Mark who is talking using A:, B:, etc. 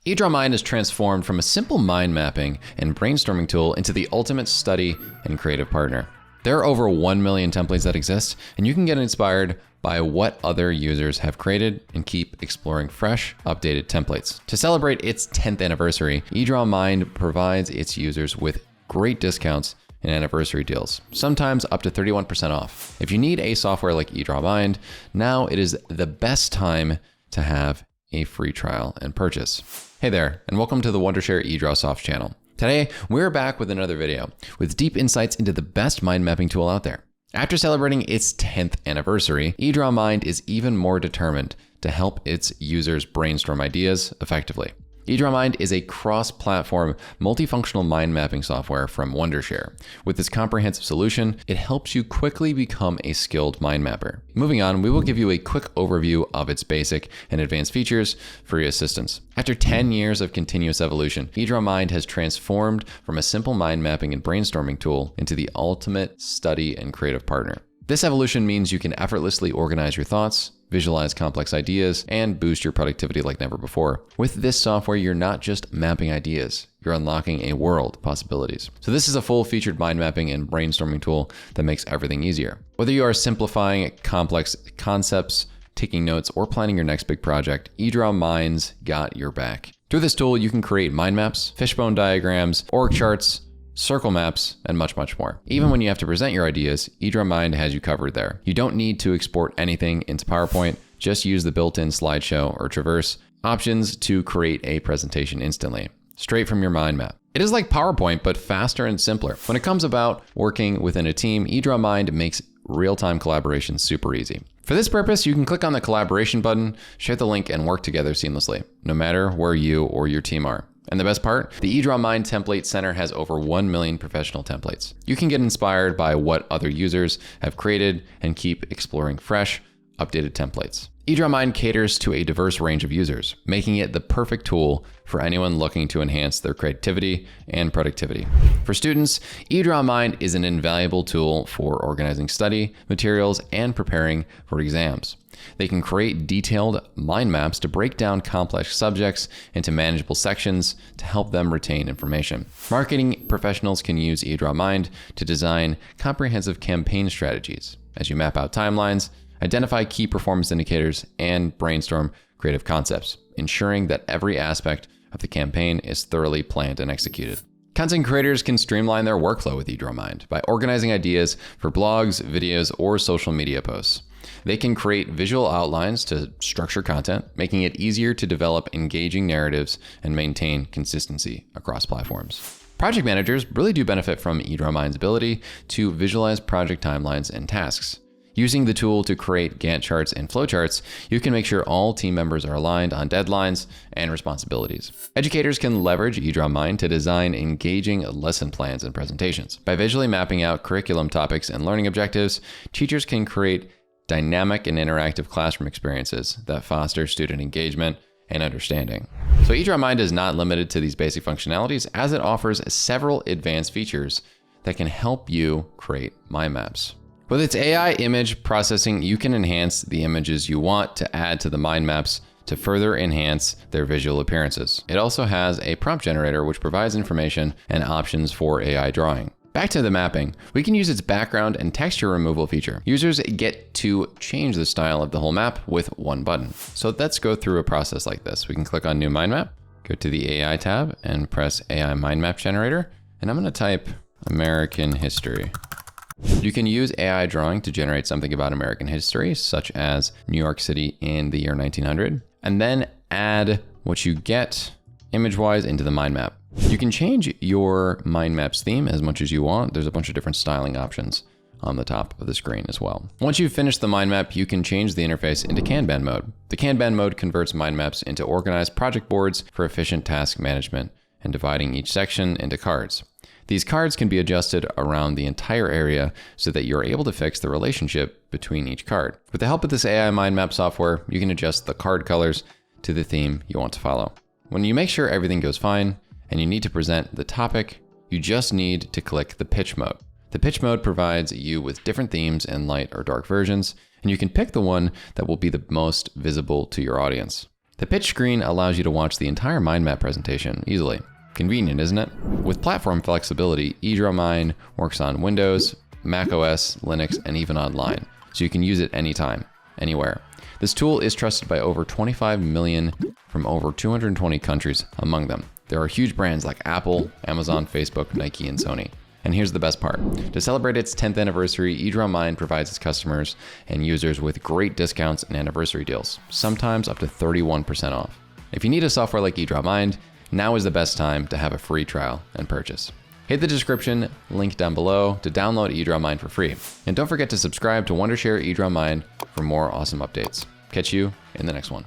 A: EdrawMind is transformed from a simple mind mapping and brainstorming tool into the ultimate study and creative partner. There are over 1 million templates that exist, and you can get inspired by what other users have created and keep exploring fresh, updated templates. To celebrate its 10th anniversary, EdrawMind provides its users with great discounts and anniversary deals, sometimes up to 31% off. If you need a software like EdrawMind, now it is the best time to have a free trial and purchase. Hey there, and welcome to the Wondershare EdrawSoft channel. Today, we're back with another video with deep insights into the best mind mapping tool out there. After celebrating its 10th anniversary, EdrawMind is even more determined to help its users brainstorm ideas effectively. EdrawMind is a cross-platform, multifunctional mind mapping software from Wondershare. With this comprehensive solution, it helps you quickly become a skilled mind mapper. Moving on, we will give you a quick overview of its basic and advanced features for your assistance. After 10 years of continuous evolution, EdrawMind has transformed from a simple mind mapping and brainstorming tool into the ultimate study and creative partner. This evolution means you can effortlessly organize your thoughts, visualize complex ideas, and boost your productivity like never before. With this software, you're not just mapping ideas, you're unlocking a world of possibilities. So this is a full-featured mind mapping and brainstorming tool that makes everything easier. Whether you are simplifying complex concepts, taking notes, or planning your next big project, EdrawMind's got your back. Through this tool, you can create mind maps, fishbone diagrams, org charts, circle maps, and much, much more. Even when you have to present your ideas, EdrawMind has you covered there. You don't need to export anything into PowerPoint, just use the built-in slideshow or traverse options to create a presentation instantly, straight from your mind map. It is like PowerPoint, but faster and simpler. When it comes about working within a team, EdrawMind makes real-time collaboration super easy. For this purpose, you can click on the collaboration button, share the link, and work together seamlessly, no matter where you or your team are. And the best part, the EdrawMind Template Center has over 1 million professional templates. You can get inspired by what other users have created and keep exploring fresh, updated templates. EdrawMind caters to a diverse range of users, making it the perfect tool for anyone looking to enhance their creativity and productivity. For students, EdrawMind is an invaluable tool for organizing study materials and preparing for exams. They can create detailed mind maps to break down complex subjects into manageable sections to help them retain information. Marketing professionals can use EdrawMind to design comprehensive campaign strategies as you map out timelines, identify key performance indicators, and brainstorm creative concepts, ensuring that every aspect of the campaign is thoroughly planned and executed. Content creators can streamline their workflow with EdrawMind by organizing ideas for blogs, videos, or social media posts. They can create visual outlines to structure content, making it easier to develop engaging narratives and maintain consistency across platforms. Project managers really do benefit from EdrawMind's ability to visualize project timelines and tasks. Using the tool to create Gantt charts and flowcharts, you can make sure all team members are aligned on deadlines and responsibilities. Educators can leverage EdrawMind to design engaging lesson plans and presentations. By visually mapping out curriculum topics and learning objectives, teachers can create dynamic and interactive classroom experiences that foster student engagement and understanding. So EdrawMind is not limited to these basic functionalities, as it offers several advanced features that can help you create mind maps. With its AI image processing, you can enhance the images you want to add to the mind maps to further enhance their visual appearances. It also has a prompt generator which provides information and options for AI drawing. Back to the mapping, we can use its background and texture removal feature. Users get to change the style of the whole map with one button. So let's go through a process like this. We can click on New Mind Map, go to the AI tab and press AI Mind Map Generator. And I'm gonna type American history. You can use AI drawing to generate something about American history, such as New York City in the year 1900, and then add what you get image-wise into the mind map. You can change your mind map's theme as much as you want. There's a bunch of different styling options on the top of the screen as well. Once you've finished the mind map, you can change the interface into Kanban mode. The Kanban mode converts mind maps into organized project boards for efficient task management and dividing each section into cards. These cards can be adjusted around the entire area so that you're able to fix the relationship between each card. With the help of this AI mind map software, you can adjust the card colors to the theme you want to follow. When you make sure everything goes fine and you need to present the topic, you just need to click the pitch mode. The pitch mode provides you with different themes and light or dark versions, and you can pick the one that will be the most visible to your audience. The pitch screen allows you to watch the entire mind map presentation easily. Convenient, isn't it? With platform flexibility, EdrawMind works on Windows, Mac OS, Linux, and even online, so you can use it anytime, anywhere. This tool is trusted by over 25 million from over 220 countries, among them. There are huge brands like Apple, Amazon, Facebook, Nike, and Sony. And here's the best part. To celebrate its 10th anniversary, EdrawMind provides its customers and users with great discounts and anniversary deals, sometimes up to 31% off. If you need a software like EdrawMind, now is the best time to have a free trial and purchase. Hit the description link down below to download EdrawMind for free. And don't forget to subscribe to Wondershare EdrawMind for more awesome updates. Catch you in the next one.